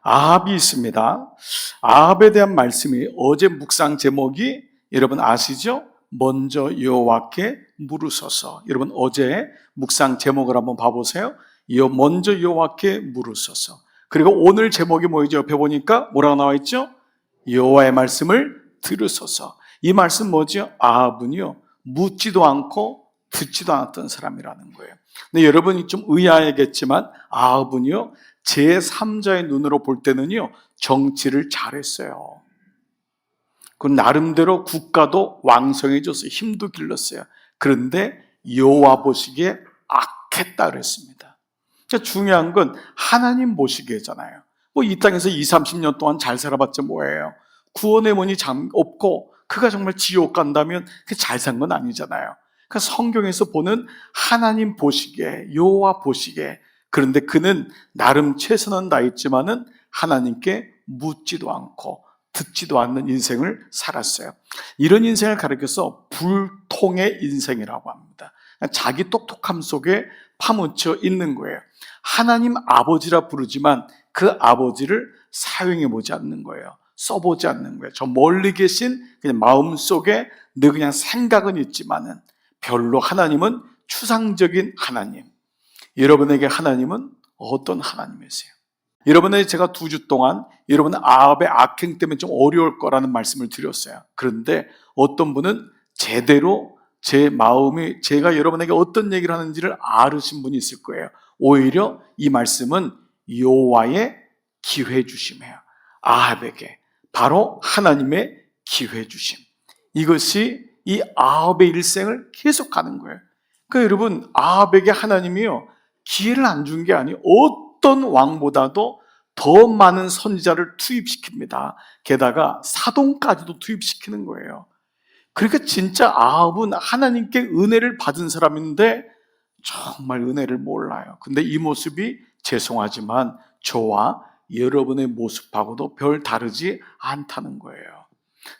아합이 있습니다. 아합에 대한 말씀이 어제 묵상 제목이 여러분 아시죠? 먼저 여호와께 물으소서. 여러분 어제 묵상 제목을 한번 봐보세요. 먼저 여호와께 물으소서. 그리고 오늘 제목이 뭐이죠? 옆에 보니까 뭐라고 나와 있죠? 여호와의 말씀을 들으소서. 이 말씀 뭐죠? 아합은요 묻지도 않고 듣지도 않았던 사람이라는 거예요. 근데 여러분이 좀 의아하겠지만 아합은요 제3자의 눈으로 볼 때는요 정치를 잘했어요. 그 나름대로 국가도 왕성해졌어요. 힘도 길렀어요. 그런데 여호와 보시기에 악했다 그랬습니다. 중요한 건 하나님 보시기에잖아요. 뭐 이 땅에서 20, 30년 동안 잘 살아봤자 뭐예요? 구원의 문이 없고 그가 정말 지옥 간다면 잘 산 건 아니잖아요. 그러니까 성경에서 보는 하나님 보시기에, 여호와 보시기에, 그런데 그는 나름 최선은 다했지만은 하나님께 묻지도 않고 듣지도 않는 인생을 살았어요. 이런 인생을 가리켜서 불통의 인생이라고 합니다. 자기 똑똑함 속에 파묻혀 있는 거예요. 하나님 아버지라 부르지만 그 아버지를 사용해 보지 않는 거예요. 써보지 않는 거예요. 저 멀리 계신 그냥 마음속에 늘 그냥 생각은 있지만은 별로 하나님은 추상적인 하나님. 여러분에게 하나님은 어떤 하나님이세요? 여러분에게 제가 2주 동안 여러분 아합의 악행 때문에 좀 어려울 거라는 말씀을 드렸어요. 그런데 어떤 분은 제대로 제 마음이 제가 여러분에게 어떤 얘기를 하는지를 알으신 분이 있을 거예요. 오히려 이 말씀은 여호와의 기회 주심이에요. 아합에게 바로 하나님의 기회 주심. 이것이 이 아합의 일생을 계속 가는 거예요. 그러니까 여러분 아합에게 하나님이요 기회를 안 준 게 아니에요. 어떤 왕보다도 더 많은 선지자를 투입시킵니다. 게다가 사돈까지도 투입시키는 거예요. 그러니까 진짜 아합은 하나님께 은혜를 받은 사람인데 정말 은혜를 몰라요. 근데 이 모습이 죄송하지만 저와 여러분의 모습하고도 별 다르지 않다는 거예요.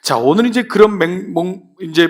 자, 오늘 이제 그런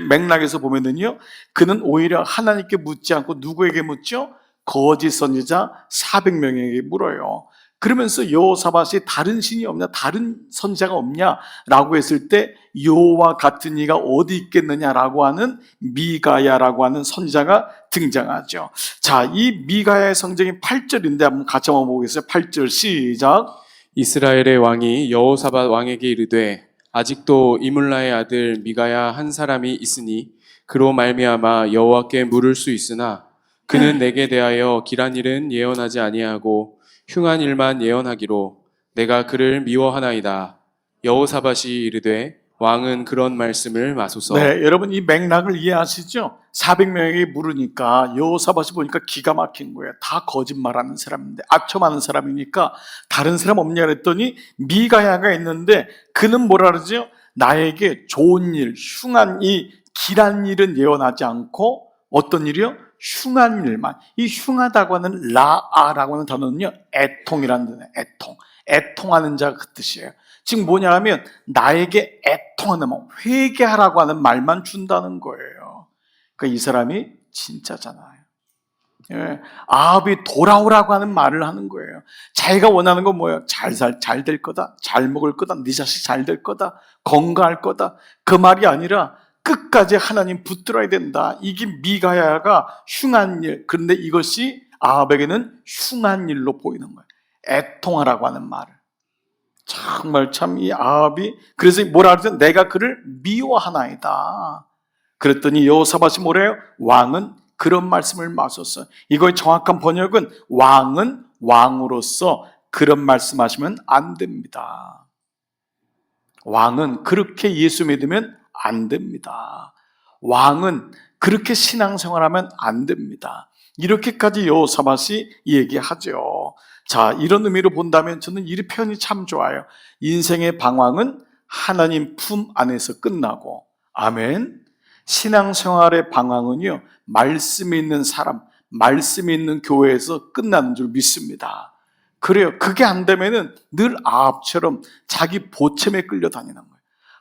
맥락에서 보면은요, 그는 오히려 하나님께 묻지 않고 누구에게 묻죠? 거짓 선지자 400명에게 물어요. 그러면서 여호사밧이 다른 신이 없냐, 다른 선지자가 없냐라고 했을 때 여호와 같은 이가 어디 있겠느냐라고 하는 미가야라고 하는 선지자가 등장하죠. 자, 이 미가야의 성경이 8절인데 한번 같이 한번 보겠어요. 8절 시작. 이스라엘의 왕이 여호사밧 왕에게 이르되 아직도 이물라의 아들 미가야 한 사람이 있으니 그로 말미암아 여호와께 물을 수 있으나 그는 내게 대하여 길한 일은 예언하지 아니하고 흉한 일만 예언하기로 내가 그를 미워하나이다. 여호사밧이 이르되 왕은 그런 말씀을 마소서. 네, 여러분 이 맥락을 이해하시죠? 400명에게 물으니까 여호사밧이 보니까 기가 막힌 거예요. 다 거짓말하는 사람인데 아첨하는 사람이니까 다른 사람 없냐 그랬더니 미가야가 있는데 그는 뭐라 그러죠? 나에게 좋은 일, 흉한 이 길한 일은 예언하지 않고 어떤 일이요? 흉한 일만. 이 흉하다고 하는 라아라고 하는 단어는요 애통이라는 단어예요. 애통하는 자가 그 뜻이에요. 지금 뭐냐 하면 나에게 애통하는 마음, 회개하라고 하는 말만 준다는 거예요. 그러니까 이 사람이 진짜잖아요. 예, 아합이 돌아오라고 하는 말을 하는 거예요. 자기가 원하는 건 뭐예요? 잘 될 거다, 잘 먹을 거다, 네 자식 잘 될 거다, 건강할 거다. 그 말이 아니라 끝까지 하나님 붙들어야 된다. 이게 미가야가 흉한 일. 그런데 이것이 아합에게는 흉한 일로 보이는 거예요. 애통하라고 하는 말을. 정말 참 이 아합이 그래서 뭐라 그러죠? 내가 그를 미워하나이다. 그랬더니 여호사밧이 뭐래요? 왕은 그런 말씀을 마셨어요. 이거의 정확한 번역은 왕은 왕으로서 그런 말씀하시면 안 됩니다. 왕은 그렇게 예수 믿으면 안 됩니다. 왕은 그렇게 신앙생활하면 안 됩니다. 이렇게까지 여호사밧이 얘기하죠. 자, 이런 의미로 본다면 저는 이 표현이 참 좋아요. 인생의 방황은 하나님 품 안에서 끝나고, 아멘. 신앙생활의 방황은요 말씀이 있는 사람, 말씀이 있는 교회에서 끝나는 줄 믿습니다. 그래요. 그게 안 되면은 늘 아합처럼 자기 보챔에 끌려다니는 거예요.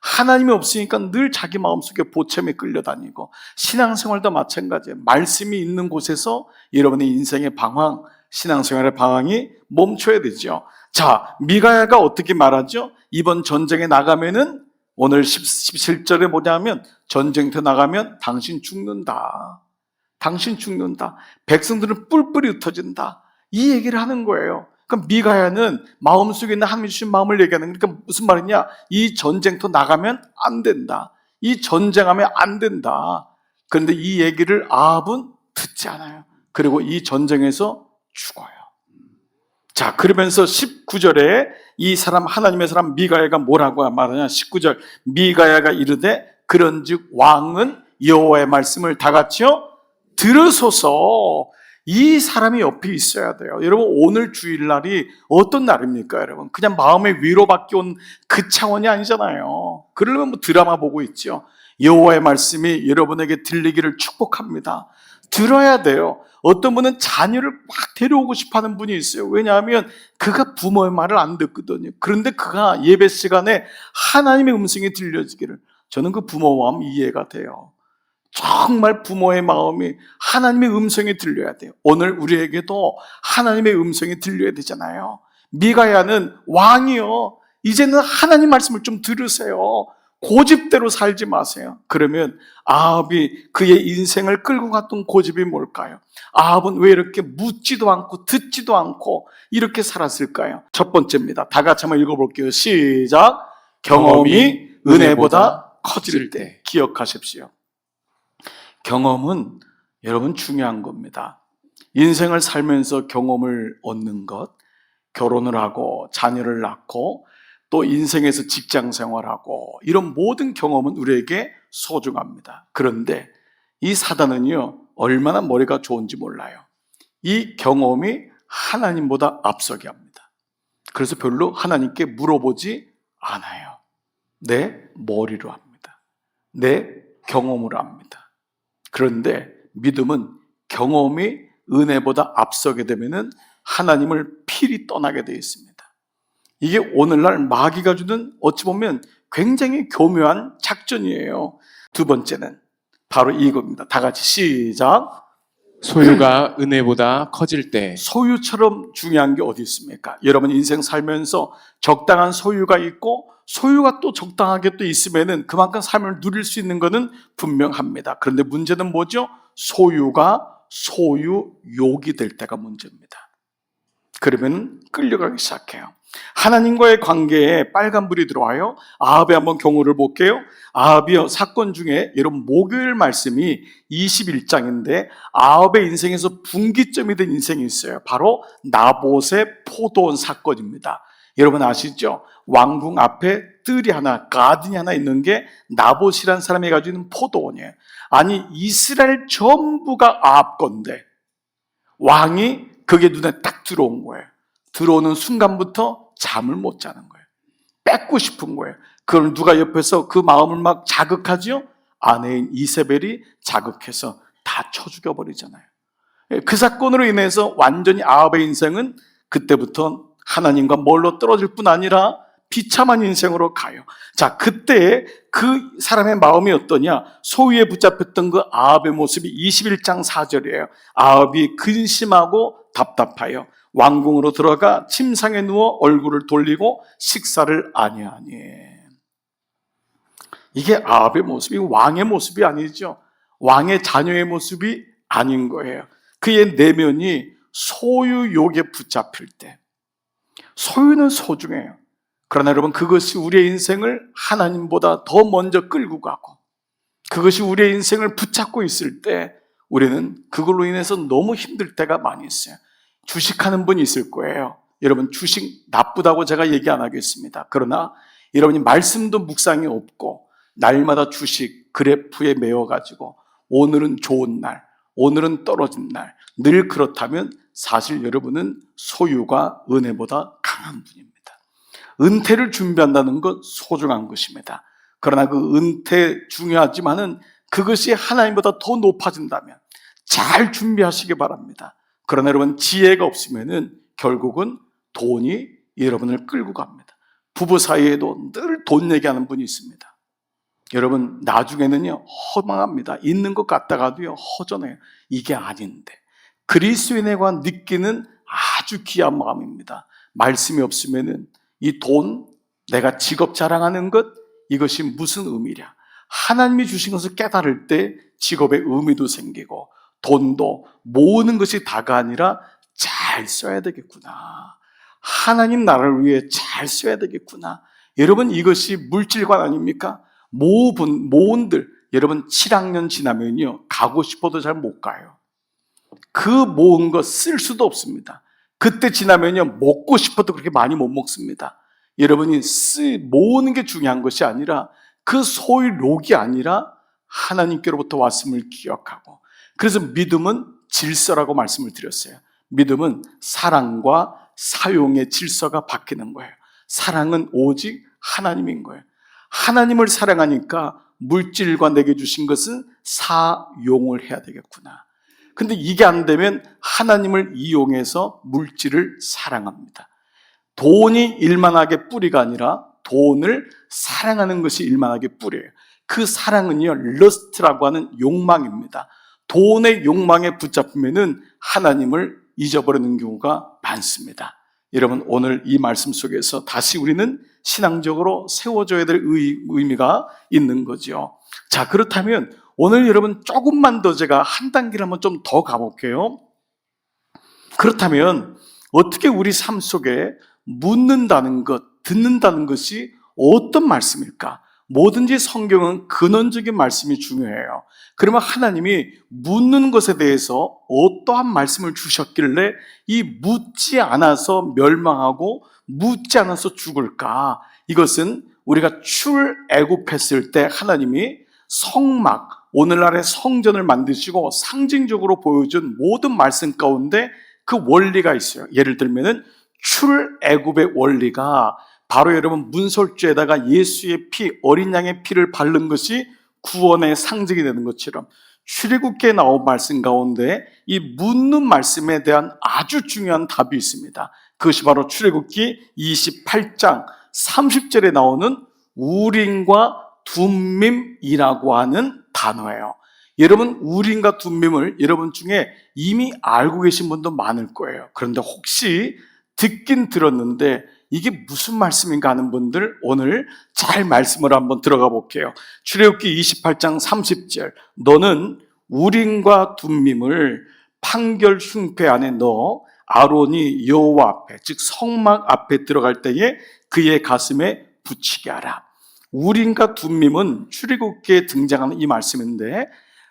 하나님이 없으니까 늘 자기 마음속에 보챔에 끌려다니고, 신앙생활도 마찬가지예요. 말씀이 있는 곳에서 여러분의 인생의 방황, 신앙생활의 방황이 멈춰야 되죠. 자, 미가야가 어떻게 말하죠? 이번 전쟁에 나가면은 오늘 17절에 뭐냐면 전쟁터 나가면 당신 죽는다. 당신 죽는다. 백성들은 뿔뿔이 흩어진다. 이 얘기를 하는 거예요. 그럼 미가야는 마음속에 있는 하나님이 주신 마음을 얘기하는, 그러니까 무슨 말이냐? 이 전쟁터 나가면 안 된다. 이 전쟁하면 안 된다. 그런데 이 얘기를 아합은 듣지 않아요. 그리고 이 전쟁에서 죽어요. 자, 그러면서 19절에 이 사람, 하나님의 사람 미가야가 뭐라고 말하냐? 19절, 미가야가 이르되 그런즉 왕은 여호와의 말씀을 다 같이요 들으소서. 이 사람이 옆에 있어야 돼요. 여러분, 오늘 주일날이 어떤 날입니까, 여러분? 그냥 마음의 위로밖에 온 그 차원이 아니잖아요. 그러려면 뭐 드라마 보고 있죠. 여호와의 말씀이 여러분에게 들리기를 축복합니다. 들어야 돼요. 어떤 분은 자녀를 막 데려오고 싶어하는 분이 있어요. 왜냐하면 그가 부모의 말을 안 듣거든요. 그런데 그가 예배 시간에 하나님의 음성이 들려지기를, 저는 그 부모 마음 이해가 돼요. 정말 부모의 마음이, 하나님의 음성이 들려야 돼요. 오늘 우리에게도 하나님의 음성이 들려야 되잖아요. 미가야는 왕이요, 이제는 하나님 말씀을 좀 들으세요. 고집대로 살지 마세요. 그러면 아합이 그의 인생을 끌고 갔던 고집이 뭘까요? 아합은 왜 이렇게 묻지도 않고 듣지도 않고 이렇게 살았을까요? 첫 번째입니다. 다 같이 한번 읽어볼게요. 시작. 경험이 은혜보다 커질 때. 기억하십시오. 경험은 여러분 중요한 겁니다. 인생을 살면서 경험을 얻는 것, 결혼을 하고 자녀를 낳고 또 인생에서 직장 생활하고, 이런 모든 경험은 우리에게 소중합니다. 그런데 이 사단은요, 얼마나 머리가 좋은지 몰라요. 이 경험이 하나님보다 앞서게 합니다. 그래서 별로 하나님께 물어보지 않아요. 내 머리로 합니다. 내 경험으로 합니다. 그런데 믿음은 경험이 은혜보다 앞서게 되면은 하나님을 필히 떠나게 되어 있습니다. 이게 오늘날 마귀가 주는 어찌 보면 굉장히 교묘한 작전이에요. 두 번째는 바로 이겁니다. 다 같이 시작. 소유가 은혜보다 커질 때. 소유처럼 중요한 게 어디 있습니까? 여러분 인생 살면서 적당한 소유가 있고 소유가 또 적당하게 또 있으면은 그만큼 삶을 누릴 수 있는 것은 분명합니다. 그런데 문제는 뭐죠? 소유가 소유욕이 될 때가 문제입니다. 그러면 끌려가기 시작해요. 하나님과의 관계에 빨간불이 들어와요. 아합의 한번 경우를 볼게요. 아합이요, 사건 중에 여러분 목요일 말씀이 21장인데 아합의 인생에서 분기점이 된 인생이 있어요. 바로 나봇의 포도원 사건입니다. 여러분 아시죠? 왕궁 앞에 뜰이 하나, 가든이 하나 있는 게 나봇이라는 사람이 가지고 있는 포도원이에요. 아니 이스라엘 전부가 아합 건데 왕이 그게 눈에 딱 들어온 거예요. 들어오는 순간부터 잠을 못 자는 거예요. 뺏고 싶은 거예요. 그걸 누가 옆에서 그 마음을 막 자극하죠? 아내인 이세벨이 자극해서 다 쳐 죽여버리잖아요. 그 사건으로 인해서 완전히 아합의 인생은 그때부터 하나님과 멀로 떨어질 뿐 아니라 비참한 인생으로 가요. 자, 그때 그 사람의 마음이 어떠냐? 소유에 붙잡혔던 그 아합의 모습이 21장 4절이에요. 아합이 근심하고 답답하여 왕궁으로 들어가 침상에 누워 얼굴을 돌리고 식사를 아니하니. 이게 아합의 모습이 왕의 모습이 아니죠. 왕의 자녀의 모습이 아닌 거예요. 그의 내면이 소유욕에 붙잡힐 때, 소유는 소중해요. 그러나 여러분 그것이 우리의 인생을 하나님보다 더 먼저 끌고 가고 그것이 우리의 인생을 붙잡고 있을 때 우리는 그걸로 인해서 너무 힘들 때가 많이 있어요. 주식하는 분이 있을 거예요. 여러분 주식 나쁘다고 제가 얘기 안 하겠습니다. 그러나 여러분이 말씀도 묵상이 없고 날마다 주식 그래프에 매여가지고 오늘은 좋은 날, 오늘은 떨어진 날, 늘 그렇다면 사실 여러분은 소유가 은혜보다 강한 분입니다. 은퇴를 준비한다는 것 소중한 것입니다. 그러나 그 은퇴 중요하지만은 그것이 하나님보다 더 높아진다면 잘 준비하시기 바랍니다. 그러나 여러분 지혜가 없으면은 결국은 돈이 여러분을 끌고 갑니다. 부부 사이에도 늘 돈 얘기하는 분이 있습니다. 여러분 나중에는요 허망합니다. 있는 것 같다가도요 허전해요. 이게 아닌데 그리스도인에 관한 느끼는 아주 귀한 마음입니다. 말씀이 없으면은 이 돈, 내가 직업 자랑하는 것, 이것이 무슨 의미냐? 하나님이 주신 것을 깨달을 때 직업의 의미도 생기고 돈도 모으는 것이 다가 아니라 잘 써야 되겠구나. 하나님 나라를 위해 잘 써야 되겠구나. 여러분, 이것이 물질관 아닙니까? 모은들, 여러분 7학년 지나면요 가고 싶어도 잘 못 가요. 그 모은 거 쓸 수도 없습니다. 그때 지나면요 먹고 싶어도 그렇게 많이 못 먹습니다. 여러분이 모으는 게 중요한 것이 아니라 그 소유욕이 아니라 하나님께로부터 왔음을 기억하고, 그래서 믿음은 질서라고 말씀을 드렸어요. 믿음은 사랑과 사용의 질서가 바뀌는 거예요. 사랑은 오직 하나님인 거예요. 하나님을 사랑하니까 물질과 내게 주신 것은 사용을 해야 되겠구나. 근데 이게 안 되면 하나님을 이용해서 물질을 사랑합니다. 돈이 일만하게 뿌리가 아니라 돈을 사랑하는 것이 일만하게 뿌리예요. 그 사랑은요, 러스트라고 하는 욕망입니다. 돈의 욕망에 붙잡히면은 하나님을 잊어버리는 경우가 많습니다. 여러분, 오늘 이 말씀 속에서 다시 우리는 신앙적으로 세워줘야 될 의미가 있는 거죠. 자, 그렇다면 오늘 여러분 조금만 더 제가 한 단계를 한번 좀 더 가볼게요. 그렇다면 어떻게 우리 삶 속에 묻는다는 것, 듣는다는 것이 어떤 말씀일까? 뭐든지 성경은 근원적인 말씀이 중요해요. 그러면 하나님이 묻는 것에 대해서 어떠한 말씀을 주셨길래 이 묻지 않아서 멸망하고 묻지 않아서 죽을까? 이것은 우리가 출애굽했을 때 하나님이 성막, 오늘날의 성전을 만드시고 상징적으로 보여준 모든 말씀 가운데 그 원리가 있어요. 예를 들면은 출애굽의 원리가 바로 여러분 문설주에다가 예수의 피, 어린 양의 피를 바른 것이 구원의 상징이 되는 것처럼 출애굽기에 나온 말씀 가운데 이 묻는 말씀에 대한 아주 중요한 답이 있습니다. 그것이 바로 출애굽기 28장 30절에 나오는 우림과 둠밈이라고 하는 단어예요. 여러분, 우림과 둠밈을 여러분 중에 이미 알고 계신 분도 많을 거예요. 그런데 혹시 듣긴 들었는데 이게 무슨 말씀인가 하는 분들, 오늘 잘 말씀을 한번 들어가 볼게요. 출애굽기 28장 30절, 너는 우림과 둠밈을 판결 흉패 안에 넣어 아론이 여호와 앞에, 즉 성막 앞에 들어갈 때에 그의 가슴에 붙이게 하라. 우림과 둠밈은 출애굽기에 등장하는 이 말씀인데,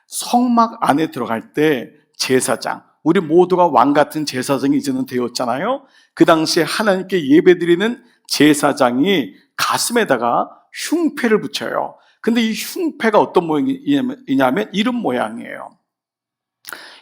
성막 안에 들어갈 때 제사장, 우리 모두가 왕 같은 제사장이 이제는 되었잖아요. 그 당시에 하나님께 예배드리는 제사장이 가슴에다가 흉패를 붙여요. 근데 이 흉패가 어떤 모양이냐면 이런 모양이에요.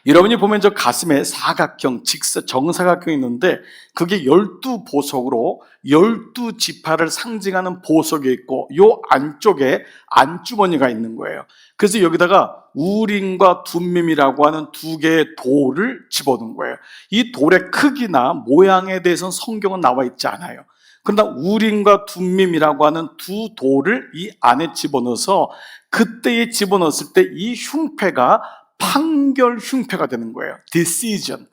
여러분이 보면 저 가슴에 사각형, 정사각형이 있는데 그게 12보석으로 12지파를 상징하는 보석이 있고 요 안쪽에 안주머니가 있는 거예요. 그래서 여기다가 우림과 둠밈이라고 하는 두 개의 돌을 집어넣은 거예요. 이 돌의 크기나 모양에 대해서는 성경은 나와 있지 않아요. 그러나 우림과 둠밈이라고 하는 두 돌을 이 안에 집어넣어서 그때에 집어넣었을 때 이 흉패가 판결 흉패가 되는 거예요. decision,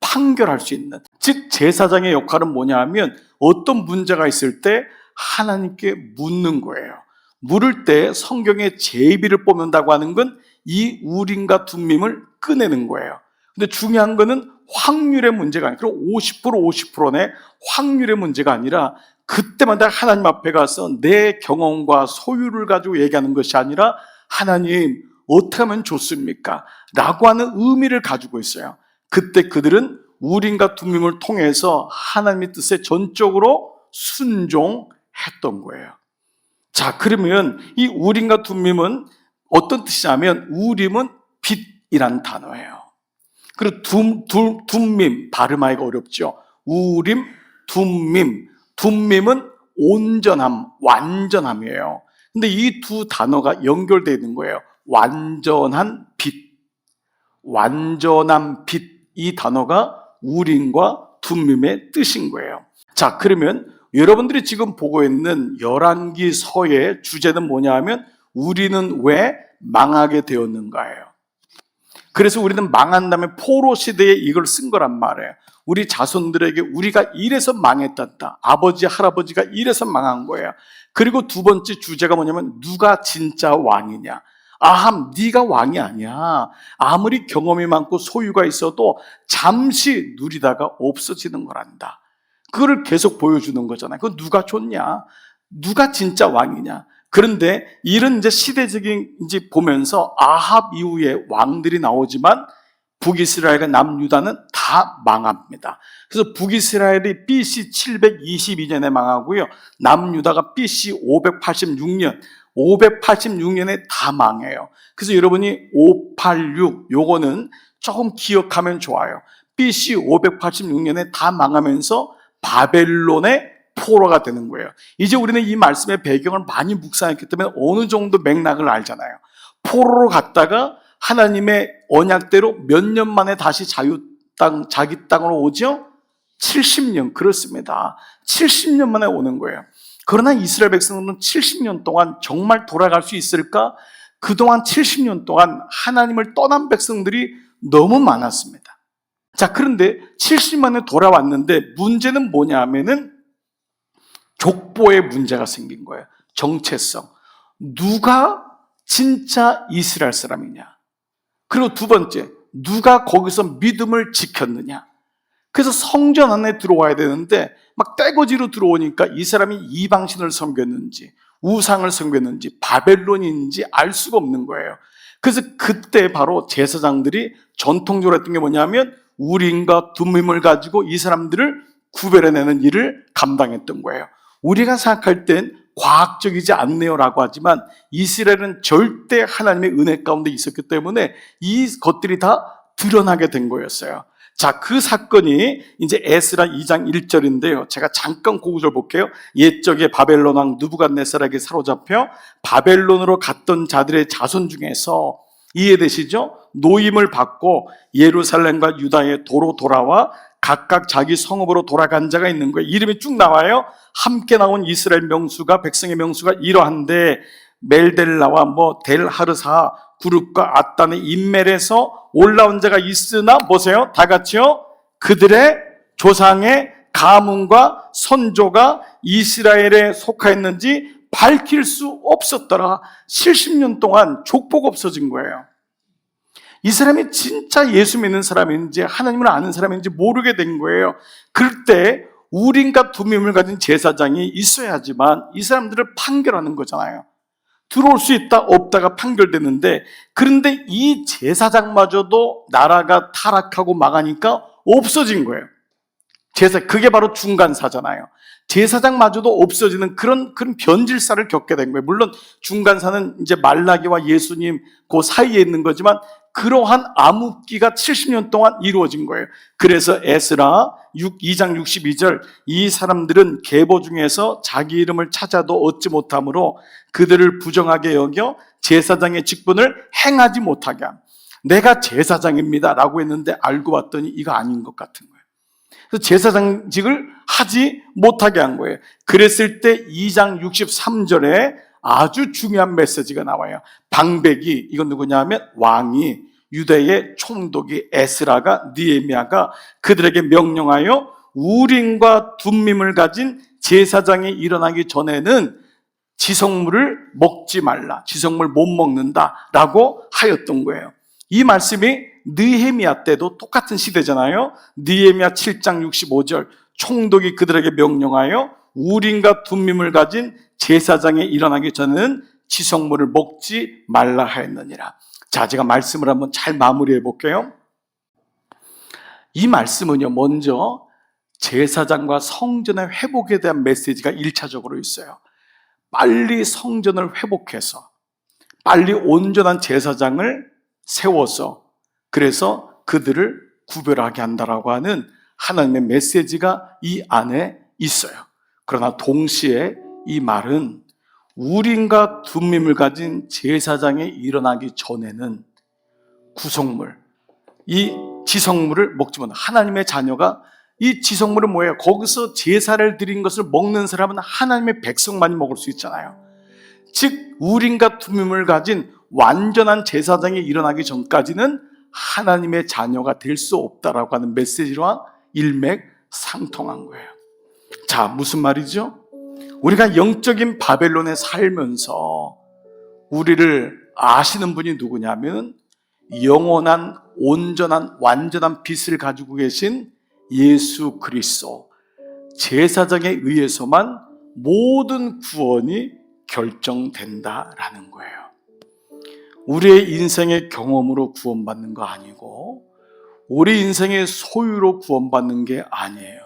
판결할 수 있는. 즉 제사장의 역할은 뭐냐 하면 어떤 문제가 있을 때 하나님께 묻는 거예요. 물을 때 성경에 제비를 뽑는다고 하는 건 이 우림과 둠밈을 꺼내는 거예요. 근데 중요한 거는 확률의 문제가 아니라 50% 50%의 확률의 문제가 아니라 그때마다 하나님 앞에 가서 내 경험과 소유를 가지고 얘기하는 것이 아니라 하나님 어떻게 하면 좋습니까? 라고 하는 의미를 가지고 있어요. 그때 그들은 우림과 둠밈을 통해서 하나님의 뜻에 전적으로 순종했던 거예요. 자, 그러면 이 우림과 둠밈은 어떤 뜻이냐면 우림은 빛이란 단어예요. 그리고 둠밈, 발음하기가 어렵죠. 우림, 둠밈. 둠밈은 온전함, 완전함이에요. 근데 이 두 단어가 연결되어 있는 거예요. 완전한 빛, 완전한 빛, 이 단어가 우림과 둠밈의 뜻인 거예요. 자, 그러면 여러분들이 지금 보고 있는 열왕기서의 주제는 뭐냐 하면 우리는 왜 망하게 되었는가예요. 그래서 우리는 망한 다음에 포로 시대에 이걸 쓴 거란 말이에요. 우리 자손들에게 우리가 이래서 망했단다. 아버지, 할아버지가 이래서 망한 거야. 그리고 두 번째 주제가 뭐냐면 누가 진짜 왕이냐. 아합, 네가 왕이 아니야. 아무리 경험이 많고 소유가 있어도 잠시 누리다가 없어지는 거란다. 그거를 계속 보여주는 거잖아요. 그거 누가 좋냐? 누가 진짜 왕이냐? 그런데 이런 이제 시대적인 이제 보면서 아합 이후에 왕들이 나오지만 북이스라엘과 남유다는 다 망합니다. 그래서 북이스라엘이 BC 722년에 망하고요. 남유다가 BC 586년에 다 망해요. 그래서 여러분이 586 요거는 조금 기억하면 좋아요. BC 586년에 다 망하면서 바벨론의 포로가 되는 거예요. 이제 우리는 이 말씀의 배경을 많이 묵상했기 때문에 어느 정도 맥락을 알잖아요. 포로로 갔다가 하나님의 언약대로 몇 년 만에 다시 자기 땅으로 오죠? 70년, 그렇습니다. 70년 만에 오는 거예요. 그러나 이스라엘 백성들은 70년 동안 정말 돌아갈 수 있을까? 그동안 70년 동안 하나님을 떠난 백성들이 너무 많았습니다. 자, 그런데 70년 만에 돌아왔는데 문제는 뭐냐 하면은 족보에 문제가 생긴 거예요. 정체성. 누가 진짜 이스라엘 사람이냐? 그리고 두 번째, 누가 거기서 믿음을 지켰느냐? 그래서 성전 안에 들어와야 되는데 막 떼거지로 들어오니까 이 사람이 이방신을 섬겼는지 우상을 섬겼는지 바벨론인지 알 수가 없는 거예요. 그래서 그때 바로 제사장들이 전통적으로 했던 게 뭐냐면 우림과 둠밈을 가지고 이 사람들을 구별해내는 일을 감당했던 거예요. 우리가 생각할 땐 과학적이지 않네요라고 하지만 이스라엘은 절대 하나님의 은혜 가운데 있었기 때문에 이 것들이 다 드러나게 된 거였어요. 자, 그 사건이 이제 에스라 2장 1절인데요. 제가 잠깐 그 구절 볼게요. 옛적에 바벨론 왕 느부갓네살에게 사로잡혀 바벨론으로 갔던 자들의 자손 중에서 이해되시죠? 노임을 받고 예루살렘과 유다의 도로 돌아와 각각 자기 성읍으로 돌아간 자가 있는 거예요. 이름이 쭉 나와요. 함께 나온 이스라엘 명수가 백성의 명수가 이러한데 멜델라와 델하르사 그룹과 아단의 인멜에서 올라온 자가 있으나 보세요. 다 같이요. 그들의 조상의 가문과 선조가 이스라엘에 속하였는지 밝힐 수 없었더라. 70년 동안 족보가 없어진 거예요. 이 사람이 진짜 예수 믿는 사람인지 하나님을 아는 사람인지 모르게 된 거예요. 그럴 때 우림과 둠밈을 가진 제사장이 있어야지만 이 사람들을 판결하는 거잖아요. 들어올 수 있다 없다가 판결되는데, 그런데 이 제사장마저도 나라가 타락하고 망하니까 없어진 거예요. 그게 바로 중간사잖아요. 제사장마저도 없어지는 그런 변질사를 겪게 된 거예요. 물론 중간사는 이제 말라기와 예수님 그 사이에 있는 거지만 그러한 암흑기가 70년 동안 이루어진 거예요. 그래서 에스라 2장 62절 이 사람들은 계보 중에서 자기 이름을 찾아도 얻지 못하므로 그들을 부정하게 여겨 제사장의 직분을 행하지 못하게 함. 내가 제사장입니다 라고 했는데 알고 봤더니 이거 아닌 것 같은 거예요. 그래서 제사장직을 하지 못하게 한 거예요. 그랬을 때 2장 63절에 아주 중요한 메시지가 나와요. 방백이, 이건 누구냐 하면 왕이, 유대의 총독이 에스라가, 느헤미야가 그들에게 명령하여 우림과 둠밈을 가진 제사장이 일어나기 전에는 지성물을 먹지 말라, 지성물 못 먹는다라고 하였던 거예요. 이 말씀이 느헤미야 때도 똑같은 시대잖아요. 느헤미야 7장 65절 총독이 그들에게 명령하여 우림과 둠밈을 가진 제사장이 일어나기 전에는 지성물을 먹지 말라 하였느니라. 자, 제가 말씀을 한번 잘 마무리해 볼게요. 이 말씀은요, 먼저 제사장과 성전의 회복에 대한 메시지가 1차적으로 있어요. 빨리 성전을 회복해서 빨리 온전한 제사장을 세워서 그래서 그들을 구별하게 한다라고 하는 하나님의 메시지가 이 안에 있어요. 그러나 동시에 이 말은 우림과 둠밈을 가진 제사장이 일어나기 전에는 구속물, 이 지성물을 먹지 못한다. 하나님의 자녀가 이 지성물은 뭐예요? 거기서 제사를 드린 것을 먹는 사람은 하나님의 백성만이 먹을 수 있잖아요. 즉 우림과 둠밈을 가진 완전한 제사장이 일어나기 전까지는 하나님의 자녀가 될 수 없다라고 하는 메시지와 일맥상통한 거예요. 자, 무슨 말이죠? 우리가 영적인 바벨론에 살면서 우리를 아시는 분이 누구냐면 영원한 온전한 완전한 빛을 가지고 계신 예수 그리스도, 제사장에 의해서만 모든 구원이 결정된다라는 거예요. 우리의 인생의 경험으로 구원받는 거 아니고 우리 인생의 소유로 구원받는 게 아니에요.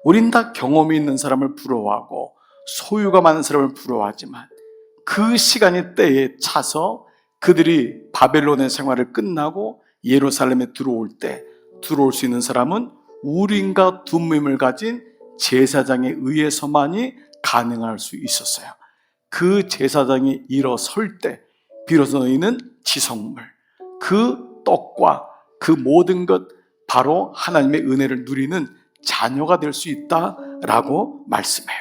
우린 다 경험이 있는 사람을 부러워하고 소유가 많은 사람을 부러워하지만 그 시간이 때에 차서 그들이 바벨론의 생활을 끝나고 예루살렘에 들어올 수 있는 사람은 우림과 둠밈을 가진 제사장에 의해서만이 가능할 수 있었어요. 그 제사장이 일어설 때 비로소 너희는 지성물, 그 떡과 그 모든 것, 바로 하나님의 은혜를 누리는 자녀가 될 수 있다라고 말씀해요.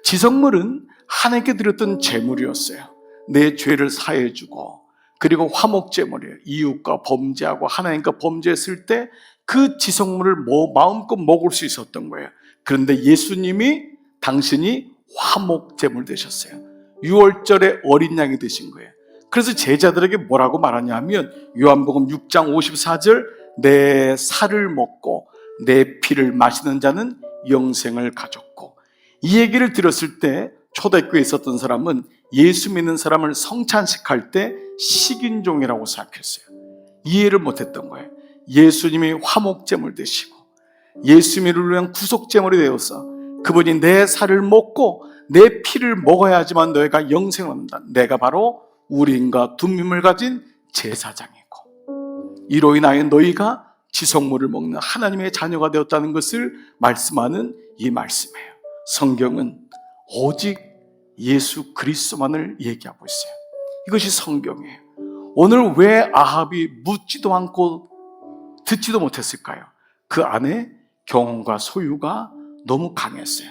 지성물은 하나님께 드렸던 제물이었어요. 내 죄를 사해주고, 그리고 화목제물이에요. 이웃과 범죄하고 하나님과 범죄했을 때 그 지성물을 마음껏 먹을 수 있었던 거예요. 그런데 예수님이 당신이 화목제물 되셨어요. 유월절에 어린 양이 되신 거예요. 그래서 제자들에게 뭐라고 말하냐면 요한복음 6장 54절, 내 살을 먹고 내 피를 마시는 자는 영생을 가졌고, 이 얘기를 들었을 때 초대교회에 있었던 사람은 예수 믿는 사람을 성찬식할 때 식인종이라고 생각했어요. 이해를 못했던 거예요. 예수님이 화목제물 되시고 예수님을 위한 구속제물이 되어서 그분이 내 살을 먹고 내 피를 먹어야지만 너희가 영생을 얻는다. 내가 바로 우림과 둠밈을 가진 제사장이고 이로 인하여 너희가 지성물을 먹는 하나님의 자녀가 되었다는 것을 말씀하는 이 말씀이에요. 성경은 오직 예수 그리스도만을 얘기하고 있어요. 이것이 성경이에요. 오늘 왜 아합이 묻지도 않고 듣지도 못했을까요? 그 안에 경험과 소유가 너무 강했어요.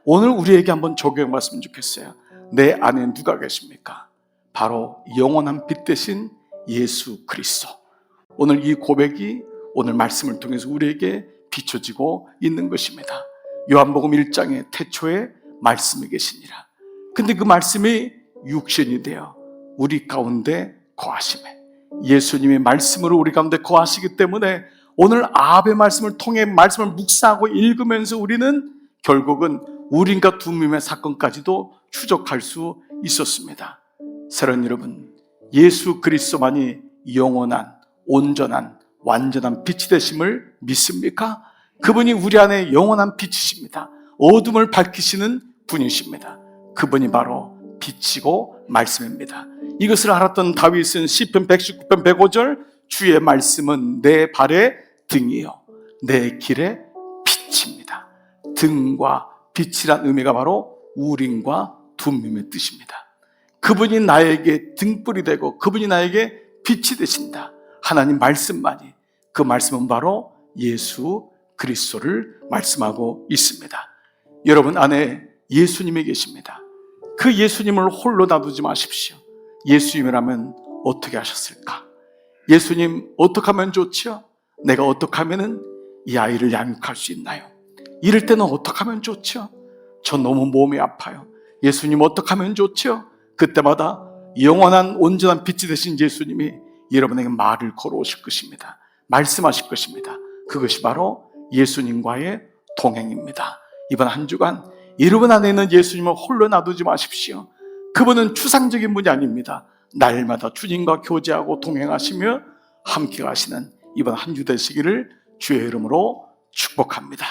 오늘 우리에게 한번 적용해 봤으면 좋겠어요. 내 안에 누가 계십니까? 바로 영원한 빛 대신 예수 그리스도. 오늘 이 고백이 오늘 말씀을 통해서 우리에게 비춰지고 있는 것입니다. 요한복음 1장에 태초에 말씀이 계시니라. 근데 그 말씀이 육신이 되어 우리 가운데 거하시매, 예수님의 말씀으로 우리 가운데 거하시기 때문에 오늘 아합의 말씀을 통해 말씀을 묵상하고 읽으면서 우리는 결국은 우림과 둠밈의 사건까지도 추적할 수 있었습니다. 사랑하는 여러분, 예수 그리스도만이 영원한 온전한 완전한 빛이 되심을 믿습니까? 그분이 우리 안에 영원한 빛이십니다. 어둠을 밝히시는 분이십니다. 그분이 바로 빛이고 말씀입니다. 이것을 알았던 다윗은 시편 119편 105절, 주의 말씀은 내 발의 등이요 내 길의 빛입니다. 등과 빛이란 의미가 바로 우림과 둠밈의 뜻입니다. 그분이 나에게 등불이 되고 그분이 나에게 빛이 되신다. 하나님 말씀만이, 그 말씀은 바로 예수 그리스도를 말씀하고 있습니다. 여러분 안에 예수님이 계십니다. 그 예수님을 홀로 놔두지 마십시오. 예수님이라면 어떻게 하셨을까? 예수님 어떻게 하면 좋지요? 내가 어떻게 하면 이 아이를 양육할 수 있나요? 이럴 때는 어떻게 하면 좋지요? 저 너무 몸이 아파요. 예수님 어떻게 하면 좋지요? 그때마다 영원한 온전한 빛이 되신 예수님이 여러분에게 말을 걸어오실 것입니다. 말씀하실 것입니다. 그것이 바로 예수님과의 동행입니다. 이번 한 주간 여러분 안에 있는 예수님을 홀로 놔두지 마십시오. 그분은 추상적인 분이 아닙니다. 날마다 주님과 교제하고 동행하시며 함께 가시는 이번 한 주 되시기를 주의 이름으로 축복합니다.